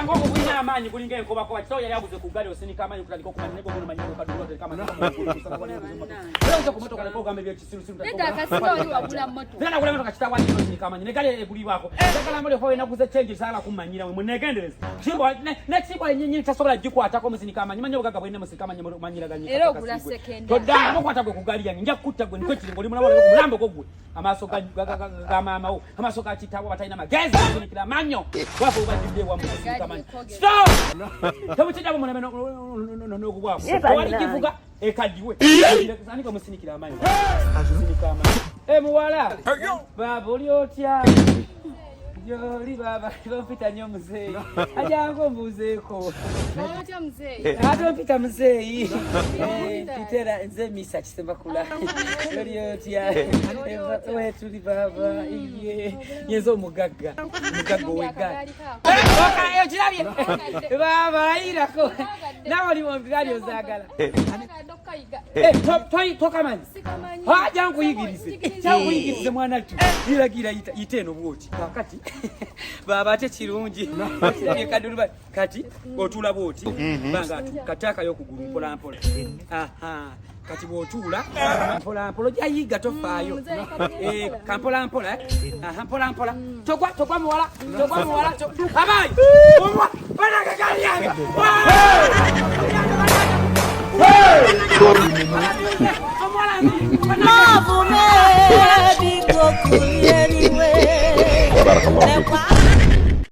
Jango kuina amanyi kulinga enkoba kwa kitoya yabuze kugali osinika amanyi kutaliko kumanya nego muno manyi kadulwa kama leo ko moto kale ko gambe bya kisiru siru nenda kasino oli wabula moto nenda kule moto kachitawa ndi osinika amanyi negale ebuli wako ndakala mole hoye naguze change sala kumanyira mwe negendereza chimbo next chimbo nyenye tasobola jikwata ko musinika amanyi manyo gaga bwene musika amanyi manyira ganye era ogula second todanga mokwata gwe kugali yange nja kutta gwe niko kiri ngoli mulabo mulambo ko gwe amaso ga mama o amaso ga kitawa batayina magezi kunikira manyo wapo ubajije wa musika amanyi stop tamuchita bomo no kubwako wali kivuga ekadiwe zani ko musinikira amanyi musinika amanyi muwala baba oli otya Yoli baba mpita nyo mzee ajango mbuzeko atya mzee mpita mzee kitera nze misa kisemba kula yoli otya we tuli baba iye yezo mugagga wega oka kirabye baba irako nawo li muggali ozagala toka manzi ajango yigirize jango yigirize mwana tu gira yiteno bwoti kakati baba ate kirungi kadulu kati otula bwoti banga kataka yokugulu mpola mpola kati bwotula mpola mpola jayiga tofaayo kampola mpola mpola mpola tokwa muwala abayi bana kakali yanga Mavume biko kulieriwe